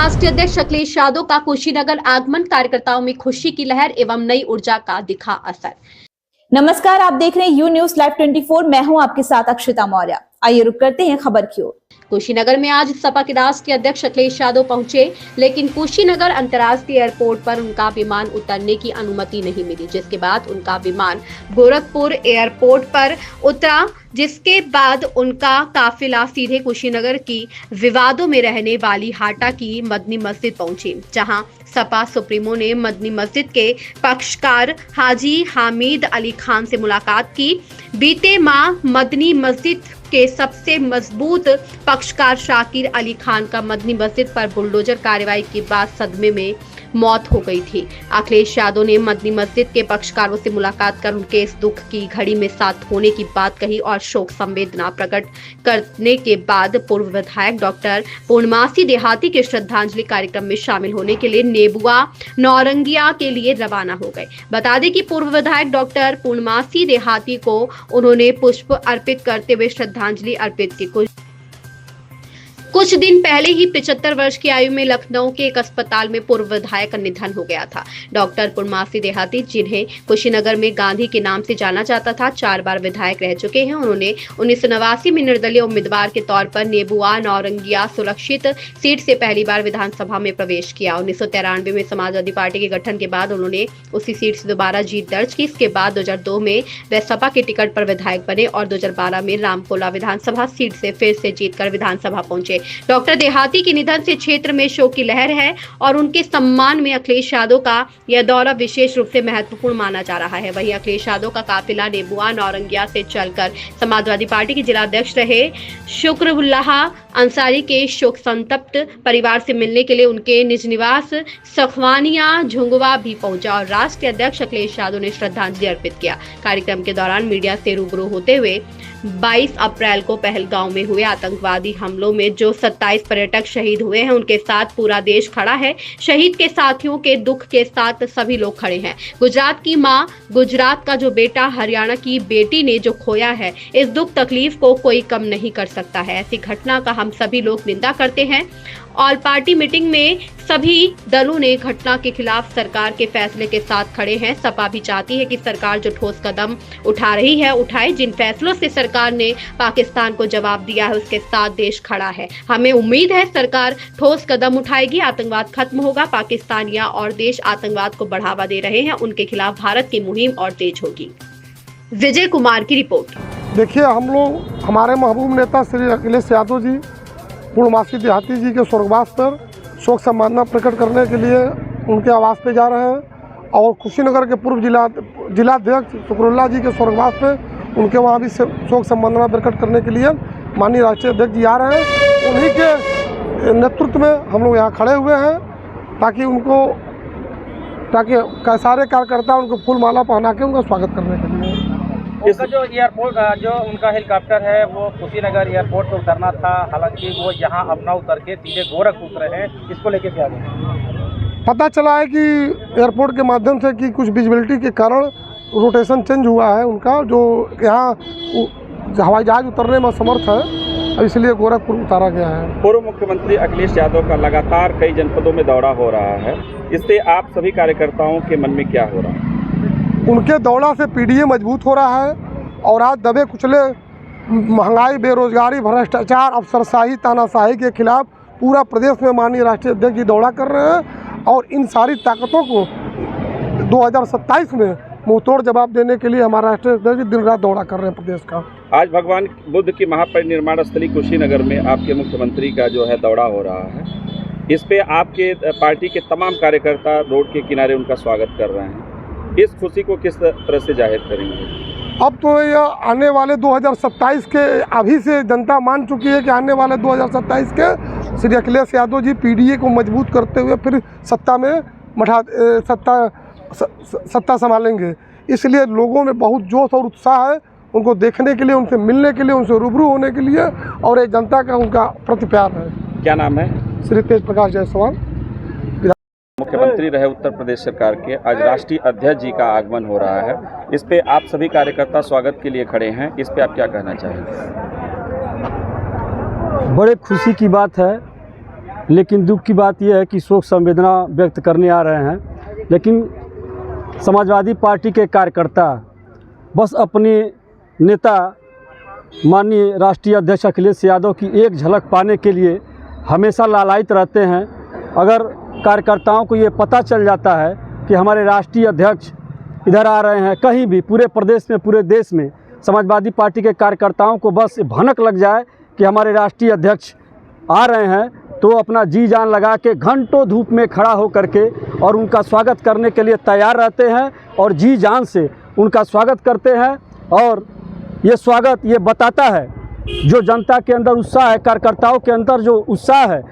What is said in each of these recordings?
राष्ट्रीय अध्यक्ष अखिलेश यादव का कुशीनगर आगमन, कार्यकर्ताओं में खुशी की लहर एवं नई ऊर्जा का दिखा असर। नमस्कार, आप देख रहे हैं यू न्यूज लाइव 24। मैं हूं आपके साथ अक्षिता मौर्य। आइए रुक करते हैं खबर की ओर। कुशीनगर में आज सपा के राष्ट्रीय अध्यक्ष अखिलेश यादव पहुंचे, लेकिन कुशीनगर अंतर्राष्ट्रीय एयरपोर्ट पर उनका विमान उतरने की अनुमति नहीं मिली, जिसके बाद उनका विमान गोरखपुर एयरपोर्ट पर उतरा, जिसके बाद उनका काफिला सीधे कुशीनगर की विवादों में रहने वाली हाटा की मदनी मस्जिद पहुंची, जहां सपा सुप्रीमो ने मदनी मस्जिद के पक्षकार हाजी हामिद अली खान से मुलाकात की। बीते माह मदनी मस्जिद के सबसे मजबूत पक्षकार शाकिर अली खान का मदनी मस्जिद पर बुलडोजर कार्रवाई के बाद सदमे में मौत हो गई थी। अखिलेश यादव ने मदनी मस्जिद के पक्षकारों से मुलाकात कर उनके इस दुख की घड़ी में साथ होने की बात कही और शोक संवेदना प्रकट करने के बाद पूर्व विधायक डॉक्टर पूर्णमासी देहाती के श्रद्धांजलि कार्यक्रम में शामिल होने के लिए नेबुआ नौरंगिया के लिए रवाना हो गए। बता दें कि पूर्व विधायक डॉक्टर पूर्णमासी देहाती को उन्होंने पुष्प अर्पित करते हुए श्रद्धांजलि अर्पित की। कुछ दिन पहले ही 75 वर्ष की आयु में लखनऊ के एक अस्पताल में पूर्व विधायक का निधन हो गया था। डॉक्टर पूर्णमासी देहाती, जिन्हें कुशीनगर में गांधी के नाम से जाना जाता था, 4 बार विधायक रह चुके हैं। उन्होंने 1989 में निर्दलीय उम्मीदवार के तौर पर नेबुआ नौरंगिया सुरक्षित सीट से पहली बार विधानसभा में प्रवेश किया। 1993 में समाजवादी पार्टी के गठन के बाद उन्होंने उसी सीट से दोबारा जीत दर्ज की। इसके बाद 2002 में वे सपा के टिकट पर विधायक बने और 2012 में रामकोला विधानसभा सीट से फिर से जीतकर विधानसभा पहुंचे। डॉक्टर देहाती के निधन से क्षेत्र में शोक की लहर है और उनके सम्मान में अखिलेश यादव का यह दौरा विशेष रूप से महत्वपूर्ण माना जा रहा है। वहीं अखिलेश यादव का काफिला नेबुआ नौरंगिया से चलकर समाजवादी पार्टी के जिला अध्यक्ष रहे शुक्रउल्लाह अंसारी के शोक संतप्त परिवार से मिलने के लिए उनके निज निवास सखवानिया झुंगवा भी पहुंचा और राष्ट्रीय अध्यक्ष अखिलेश यादव ने श्रद्धांजलि अर्पित किया। कार्यक्रम के दौरान मीडिया से रूबरू होते हुए 22 अप्रैल को पहलगांव में हुए आतंकवादी हमलों में जो 27 पर्यटक शहीद हुए हैं, उनके साथ पूरा देश खड़ा है। शहीद के साथियों के दुख के साथ सभी लोग खड़े हैं। गुजरात की मां, गुजरात का जो बेटा, हरियाणा की बेटी ने जो खोया है, इस दुख तकलीफ को कोई कम नहीं कर सकता है। ऐसी घटना का हम सभी लोग निंदा करते हैं। ऑल पार्टी मीटिंग में सभी दलों ने घटना के खिलाफ सरकार के फैसले के साथ खड़े हैं। सपा भी चाहती है कि सरकार जो ठोस कदम उठा रही है उठाए। जिन फैसलों से सरकार ने पाकिस्तान को जवाब दिया है, उसके साथ देश खड़ा है। हमें उम्मीद है सरकार ठोस कदम उठाएगी, आतंकवाद खत्म होगा। पाकिस्तानिया और देश आतंकवाद को बढ़ावा दे रहे हैं, उनके खिलाफ भारत की मुहिम और तेज होगी। विजय कुमार की रिपोर्ट। देखिए, हम लोग हमारे महबूब नेता श्री अखिलेश यादव जी पूर्णमासी देहाती जी के स्वर्गवास पर शोक सम्मानना प्रकट करने के लिए उनके आवास पे जा रहे हैं और कुशीनगर के पूर्व जिलाध्यक्ष शुक्रउल्लाह जी के स्वर्गवास पे उनके वहाँ भी शोक सम्मानना प्रकट करने के लिए माननीय राष्ट्रीय अध्यक्ष जी आ रहे हैं। उन्हीं के नेतृत्व में हम लोग यहाँ खड़े हुए हैं ताकि सारे कार्यकर्ता उनको फूल माला पहना के उनका स्वागत करने के लिए। इसका जो एयरपोर्ट जो उनका हेलीकॉप्टर है वो कुशीनगर एयरपोर्ट पर उतरना था, हालांकि वो यहाँ अब न उतर के सीधे गोरखपुर उतरे हैं। इसको लेके क्या है? पता चला है कि एयरपोर्ट के माध्यम से कि कुछ विजिबिलिटी के कारण रोटेशन चेंज हुआ है उनका, जो यहाँ हवाई जहाज उतरने में समर्थ है, इसलिए गोरखपुर उतारा गया है। पूर्व मुख्यमंत्री अखिलेश यादव का लगातार कई जनपदों में दौरा हो रहा है, इससे आप सभी कार्यकर्ताओं के मन में क्या हो रहा है? उनके दौरा से पीडीए मजबूत हो रहा है और आज दबे कुचले महंगाई, बेरोजगारी, भ्रष्टाचार, अफसरशाही, तानाशाही के खिलाफ पूरा प्रदेश में माननीय राष्ट्रीय अध्यक्ष जी दौरा कर रहे हैं और इन सारी ताकतों को 2027 में मुंहतोड़ जवाब देने के लिए हमारा राष्ट्रीय अध्यक्ष जी दिन रात दौरा कर रहे हैं प्रदेश का। आज भगवान बुद्ध की महापरिनिर्वाण स्थली कुशीनगर में आपके मुख्यमंत्री का जो है दौरा हो रहा है, इस पे आपके पार्टी के तमाम कार्यकर्ता रोड के किनारे उनका स्वागत कर रहे हैं। इस खुशी को किस तरह से जाहिर करेंगे? अब तो यह आने वाले 2027 के अभी से जनता मान चुकी है कि आने वाले 2027 के श्री अखिलेश यादव जी पीडीए को मजबूत करते हुए फिर सत्ता संभालेंगे। इसलिए लोगों में बहुत जोश और उत्साह है उनको देखने के लिए, उनसे मिलने के लिए, उनसे रूबरू होने के लिए, और ये जनता का उनका प्रति प्यार है। क्या नाम है? श्री तेज प्रकाश जायसवाल। मुख्यमंत्री रहे उत्तर प्रदेश सरकार के, आज राष्ट्रीय अध्यक्ष जी का आगमन हो रहा है, इस पे आप सभी कार्यकर्ता स्वागत के लिए खड़े हैं, इस पे आप क्या कहना चाहेंगे? बड़े खुशी की बात है लेकिन दुख की बात यह है कि शोक संवेदना व्यक्त करने आ रहे हैं, लेकिन समाजवादी पार्टी के कार्यकर्ता बस अपने नेता माननीय राष्ट्रीय अध्यक्ष अखिलेश यादव की एक झलक पाने के लिए हमेशा लालायित रहते हैं। अगर कार्यकर्ताओं को ये पता चल जाता है कि हमारे राष्ट्रीय अध्यक्ष इधर आ रहे हैं, कहीं भी पूरे प्रदेश में, पूरे देश में समाजवादी पार्टी के कार्यकर्ताओं को बस भनक लग जाए कि हमारे राष्ट्रीय अध्यक्ष आ रहे हैं, तो अपना जी जान लगा के घंटों धूप में खड़ा हो करके और उनका स्वागत करने के लिए तैयार रहते हैं और जी जान से उनका स्वागत करते हैं। और ये स्वागत ये बताता है, जो जनता के अंदर उत्साह है, कार्यकर्ताओं के अंदर जो उत्साह है,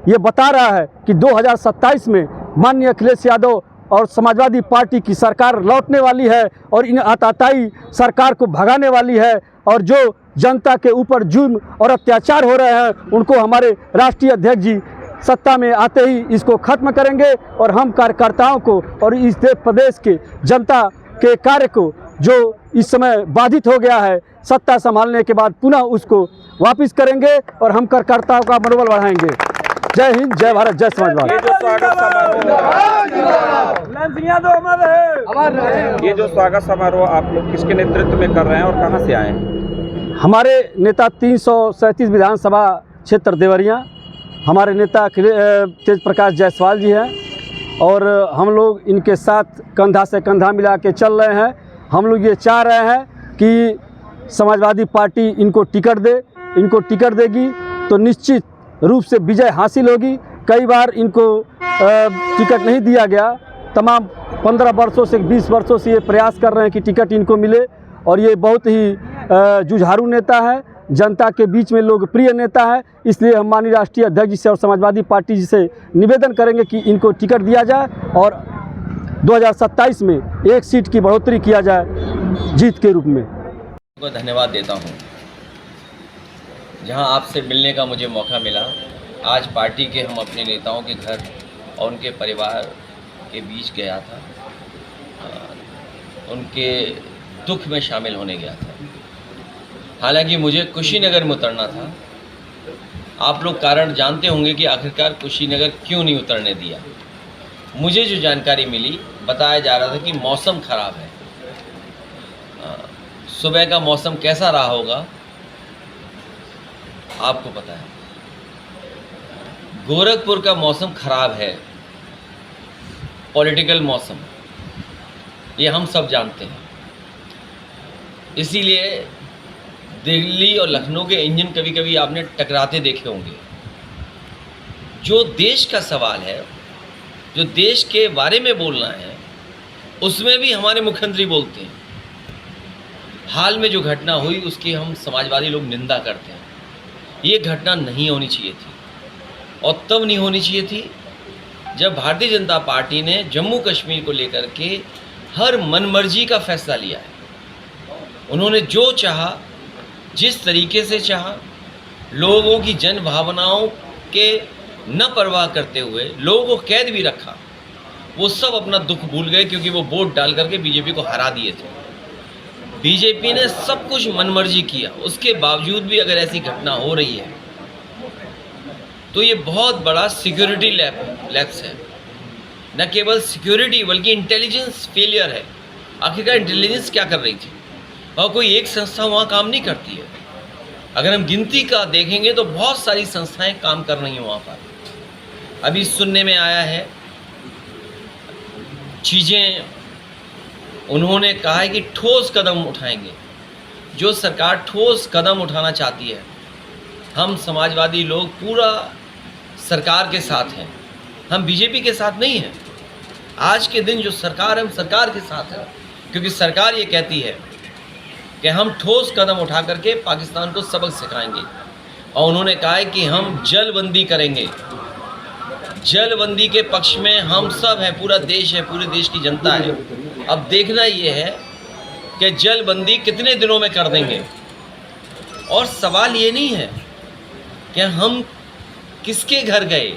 ये बता रहा है कि 2027 में माननीय अखिलेश यादव और समाजवादी पार्टी की सरकार लौटने वाली है और इन आताताई सरकार को भगाने वाली है। और जो जनता के ऊपर जुल्म और अत्याचार हो रहे हैं, उनको हमारे राष्ट्रीय अध्यक्ष जी सत्ता में आते ही इसको खत्म करेंगे। और हम कार्यकर्ताओं को और इस देश प्रदेश के जनता के कार्य को जो इस समय बाधित हो गया है, सत्ता संभालने के बाद पुनः उसको वापस करेंगे और हम कार्यकर्ताओं का मनोबल बढ़ाएंगे। जय हिंद, जय भारत, जय समाजवाद। ये जो स्वागत समारोह आप लोग किसके नेतृत्व में कर रहे हैं और कहां से आए हैं? हमारे नेता 337 विधानसभा क्षेत्र देवरिया, हमारे नेता तेज प्रकाश जायसवाल जी हैं और हम लोग इनके साथ कंधा से कंधा मिला के चल रहे हैं। हम लोग ये चाह रहे हैं कि समाजवादी पार्टी इनको टिकट दे, इनको टिकट देगी तो निश्चित रूप से विजय हासिल होगी। कई बार इनको टिकट नहीं दिया गया, तमाम 15 वर्षों से 20 वर्षों से ये प्रयास कर रहे हैं कि टिकट इनको मिले और ये बहुत ही जुझारू नेता है, जनता के बीच में लोकप्रिय नेता है। इसलिए हम माननीय राष्ट्रीय अध्यक्ष जी से और समाजवादी पार्टी जी से निवेदन करेंगे कि इनको टिकट दिया जाए और 2027 में एक सीट की बढ़ोतरी किया जाए जीत के रूप में। को धन्यवाद देता हूं, जहां आपसे मिलने का मुझे मौका मिला। आज पार्टी के हम अपने नेताओं के घर और उनके परिवार के बीच गया था, उनके दुख में शामिल होने गया था। हालांकि मुझे कुशीनगर में उतरना था। आप लोग कारण जानते होंगे कि आखिरकार कुशीनगर क्यों नहीं उतरने दिया। मुझे जो जानकारी मिली, बताया जा रहा था कि मौसम ख़राब है। सुबह का मौसम कैसा रहा होगा आपको पता है। गोरखपुर का मौसम ख़राब है, पॉलिटिकल मौसम, ये हम सब जानते हैं। इसीलिए दिल्ली और लखनऊ के इंजन कभी कभी आपने टकराते देखे होंगे। जो देश का सवाल है, जो देश के बारे में बोलना है, उसमें भी हमारे मुख्यमंत्री बोलते हैं। हाल में जो घटना हुई उसकी हम समाजवादी लोग निंदा करते हैं। ये घटना नहीं होनी चाहिए थी और तब नहीं होनी चाहिए थी जब भारतीय जनता पार्टी ने जम्मू कश्मीर को लेकर के हर मनमर्जी का फैसला लिया है। उन्होंने जो चाहा, जिस तरीके से चाहा, लोगों की जन भावनाओं के न परवाह करते हुए लोगों को कैद भी रखा। वो सब अपना दुख भूल गए क्योंकि वो वोट डाल करके बीजेपी को हरा दिए थे। बीजेपी ने सब कुछ मनमर्जी किया, उसके बावजूद भी अगर ऐसी घटना हो रही है तो ये बहुत बड़ा सिक्योरिटी लैप्स है। न केवल सिक्योरिटी बल्कि इंटेलिजेंस फेलियर है। आखिरकार इंटेलिजेंस क्या कर रही थी? और कोई एक संस्था वहाँ काम नहीं करती है। अगर हम गिनती का देखेंगे तो बहुत सारी संस्थाएं काम कर रही हैं वहाँ पर। अभी सुनने में आया है चीज़ें, उन्होंने कहा है कि ठोस कदम उठाएंगे। जो सरकार ठोस कदम उठाना चाहती है, हम समाजवादी लोग पूरा सरकार के साथ हैं, हम बीजेपी के साथ नहीं हैं। आज के दिन जो सरकार है, हम सरकार के साथ हैं, क्योंकि सरकार ये कहती है कि हम ठोस कदम उठा करके पाकिस्तान को सबक सिखाएंगे। और उन्होंने कहा है कि हम जलबंदी करेंगे। जलबंदी के पक्ष में हम सब हैं, पूरा देश है, पूरे देश की जनता है। अब देखना ये है कि जलबंदी कितने दिनों में कर देंगे। और सवाल ये नहीं है कि हम किसके घर गए,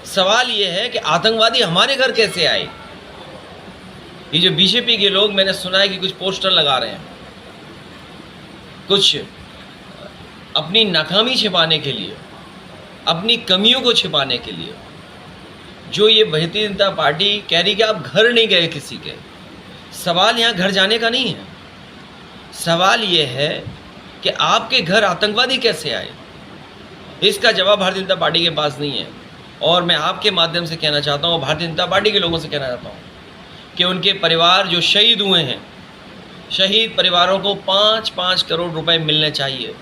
सवाल ये है कि आतंकवादी हमारे घर कैसे आए। ये जो बीजेपी के लोग, मैंने सुना है कि कुछ पोस्टर लगा रहे हैं, कुछ अपनी नाकामी छिपाने के लिए। अपनी कमियों को छिपाने के लिए। जो ये भारतीय जनता पार्टी कह रही कि आप घर नहीं गए किसी के, सवाल यहाँ घर जाने का नहीं है। सवाल ये है कि आपके घर आतंकवादी कैसे आए, इसका जवाब भारतीय जनता पार्टी के पास नहीं है। और मैं आपके माध्यम से कहना चाहता हूँ, भारतीय जनता पार्टी के लोगों से कहना चाहता हूँ कि उनके परिवार जो शहीद हुए हैं, शहीद परिवारों को 5-5 करोड़ रुपए मिलने चाहिए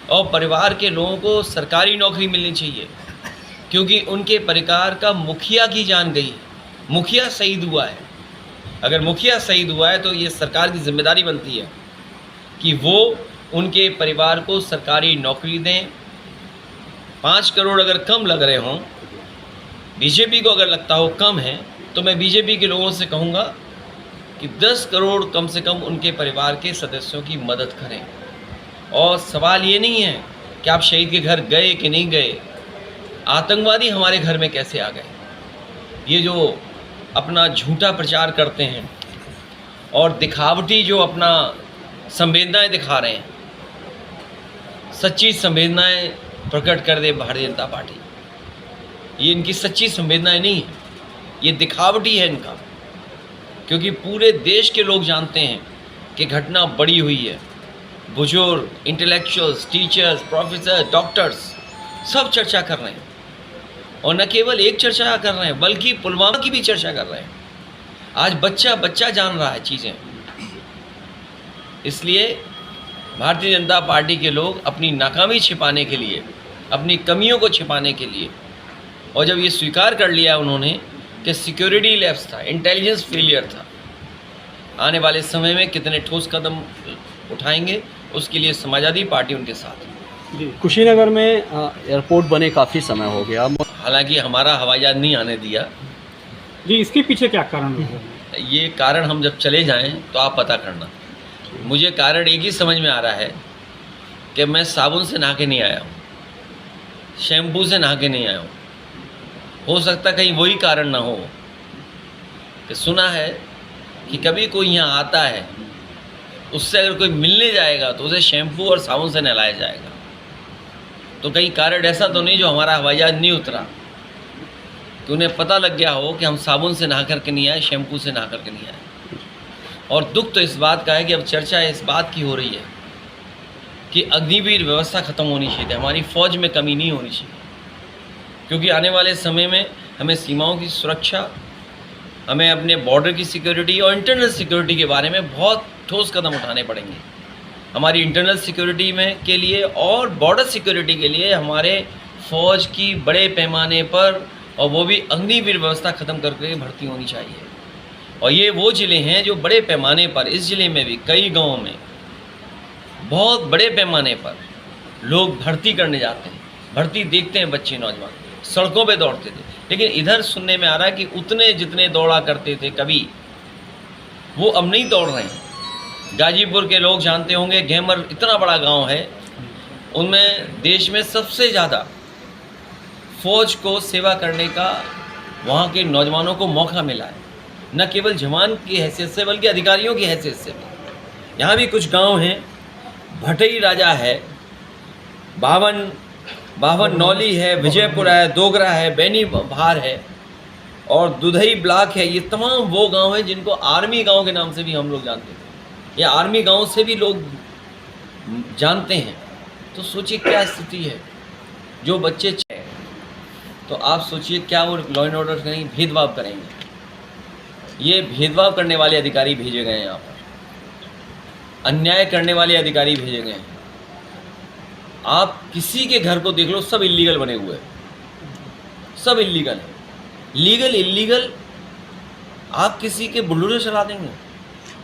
और परिवार के लोगों को सरकारी नौकरी मिलनी चाहिए, क्योंकि उनके परिवार का मुखिया की जान गई, मुखिया शहीद हुआ है। अगर मुखिया शहीद हुआ है तो ये सरकार की जिम्मेदारी बनती है कि वो उनके परिवार को सरकारी नौकरी दें। 5 करोड़ अगर कम लग रहे हों, बीजेपी को अगर लगता हो कम है, तो मैं बीजेपी के लोगों से कहूँगा कि 10 करोड़ कम से कम उनके परिवार के सदस्यों की मदद करें। और सवाल ये नहीं है कि आप शहीद के घर गए कि नहीं गए, आतंकवादी हमारे घर में कैसे आ गए। ये जो अपना झूठा प्रचार करते हैं और दिखावटी जो अपना संवेदनाएं दिखा रहे हैं, सच्ची संवेदनाएं प्रकट कर दे भारतीय जनता पार्टी। ये इनकी सच्ची संवेदनाएं नहीं है, ये दिखावटी है इनका, क्योंकि पूरे देश के लोग जानते हैं कि घटना बड़ी हुई है। बुजुर्ग, इंटेलेक्चुअल्स, टीचर्स, प्रोफेसर, डॉक्टर्स सब चर्चा कर रहे हैं, और न केवल एक चर्चा कर रहे हैं बल्कि पुलवामा की भी चर्चा कर रहे हैं। आज बच्चा बच्चा जान रहा है चीज़ें। इसलिए भारतीय जनता पार्टी के लोग अपनी नाकामी छिपाने के लिए, अपनी कमियों को छिपाने के लिए, और जब ये स्वीकार कर लिया उन्होंने कि सिक्योरिटी लैप्स था, इंटेलिजेंस फेलियर था, आने वाले समय में कितने ठोस कदम उठाएंगे उसके लिए समाजवादी पार्टी उनके साथ है। जी, कुशीनगर में एयरपोर्ट बने काफ़ी समय हो गया, हालांकि हमारा हवाई जहाज नहीं आने दिया। जी, इसके पीछे क्या कारण है? ये कारण हम जब चले जाएं तो आप पता करना। मुझे कारण एक ही समझ में आ रहा है कि मैं साबुन से नहा के नहीं आया हूँ, शैम्पू से नहा के नहीं आया हूँ। हो सकता कहीं वही कारण ना हो कि सुना है कि कभी कोई यहाँ आता है, उससे अगर कोई मिलने जाएगा तो उसे शैम्पू और साबुन से नहलाया जाएगा। तो कहीं कारण ऐसा तो नहीं जो हमारा हवाई जहाज नहीं उतरा, कि उन्हें पता लग गया हो कि हम साबुन से नहा करके नहीं आए, शैम्पू से नहा करके नहीं आए। और दुख तो इस बात का है कि अब चर्चा इस बात की हो रही है कि अग्निवीर व्यवस्था ख़त्म होनी चाहिए, हमारी फ़ौज में कमी नहीं होनी चाहिए, क्योंकि आने वाले समय में हमें सीमाओं की सुरक्षा, हमें अपने बॉर्डर की सिक्योरिटी और इंटरनल सिक्योरिटी के बारे में बहुत ठोस कदम उठाने पड़ेंगे। हमारी इंटरनल सिक्योरिटी में के लिए और बॉर्डर सिक्योरिटी के लिए हमारे फ़ौज की बड़े पैमाने पर, और वो भी अग्निवीर व्यवस्था ख़त्म करके भर्ती होनी चाहिए। और ये वो ज़िले हैं जो बड़े पैमाने पर, इस ज़िले में भी कई गाँवों में बहुत बड़े पैमाने पर लोग भर्ती करने जाते हैं, भर्ती देखते हैं, बच्चे नौजवान सड़कों पे दौड़ते थे। लेकिन इधर सुनने में आ रहा है कि उतने जितने दौड़ा करते थे कभी, वो अब नहीं दौड़ रहे हैं। गाजीपुर के लोग जानते होंगे, घेमर इतना बड़ा गांव है, उनमें देश में सबसे ज़्यादा फ़ौज को सेवा करने का वहाँ के नौजवानों को मौका मिला है, न केवल जवान की हैसियत से बल्कि अधिकारियों की हैसियत से भी। यहाँ भी कुछ गांव हैं, भटई राजा है, बावन नौली है, विजयपुर है, दोगरा है, बैनी भार है और दुधई ब्लॉक है। ये तमाम वो गांव हैं जिनको आर्मी गांव के नाम से भी हम लोग जानते थे, या आर्मी गांव से भी लोग जानते हैं। तो सोचिए क्या स्थिति है, जो बच्चे तो आप सोचिए क्या वो लॉ एंड ऑर्डर करेंगे, भेदभाव करेंगे। ये भेदभाव करने वाले अधिकारी भेजे गए हैं यहाँ पर, अन्याय करने वाले अधिकारी भेजे गए हैं। आप किसी के घर को देख लो, सब इल्लीगल बने हुए हैं, सब इल्लीगल है। लीगल इल्लीगल आप किसी के बुलडोजर चला देंगे?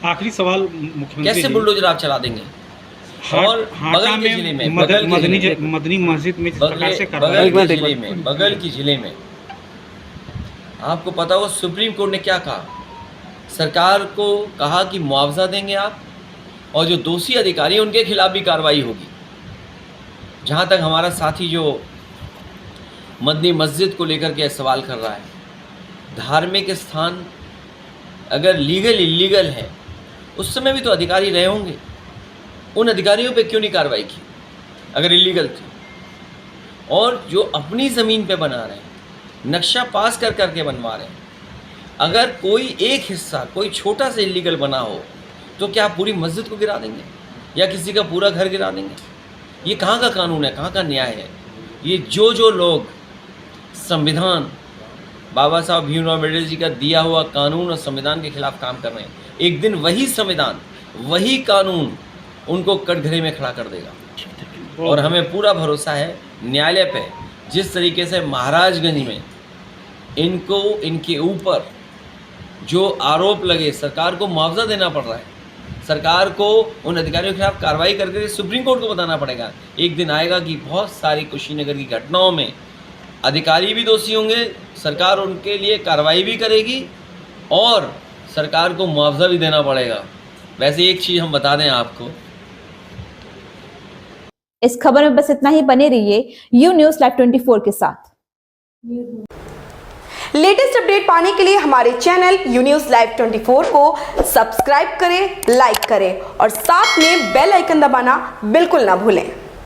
आखिरी सवाल मुख्यमंत्री कैसे बुलडोजर आप चला देंगे? और बगल के जिले में, मदनी मस्जिद में बगल की जिले में आपको पता होगा सुप्रीम कोर्ट ने क्या कहा, सरकार को कहा कि मुआवजा देंगे आप, और जो दोषी अधिकारी हैं उनके खिलाफ भी कार्रवाई होगी। जहाँ तक हमारा साथी जो मदनी मस्जिद को लेकर के सवाल कर रहा है, धार्मिक स्थान अगर लीगल इल्लीगल है, उस समय भी तो अधिकारी रहे होंगे, उन अधिकारियों पे क्यों नहीं कार्रवाई की अगर इल्लीगल थी? और जो अपनी ज़मीन पे बना रहे हैं, नक्शा पास कर करके बनवा रहे हैं। अगर कोई एक हिस्सा कोई छोटा सा इलीगल बना हो तो क्या आप पूरी मस्जिद को गिरा देंगे या किसी का पूरा घर गिरा देंगे? ये कहाँ का कानून है, कहाँ का न्याय है? ये जो लोग संविधान, बाबा साहब भीमराव अम्बेडकर जी का दिया हुआ कानून और संविधान के खिलाफ काम कर रहे हैं, एक दिन वही संविधान, वही कानून उनको कटघरे में खड़ा कर देगा। और हमें पूरा भरोसा है न्यायालय पे। जिस तरीके से महाराजगंज में इनको, इनके ऊपर जो आरोप लगे, सरकार को मुआवजा देना पड़ रहा है, सरकार को उन अधिकारियों के खिलाफ कार्रवाई करके सुप्रीम कोर्ट को बताना पड़ेगा। एक दिन आएगा कि बहुत सारी कुशीनगर की घटनाओं में अधिकारी भी दोषी होंगे, सरकार उनके लिए कार्रवाई भी करेगी और सरकार को मुआवजा भी देना पड़ेगा। वैसे एक चीज़ हम बता दें आपको, इस खबर में बस इतना ही। बने रहिए यू न्यूज़ लाइव 24 के साथ। लेटेस्ट अपडेट पाने के लिए हमारे चैनल यू न्यूज़ लाइव 24 को सब्सक्राइब करें, लाइक करें और साथ में बेल आइकन दबाना बिल्कुल ना भूलें।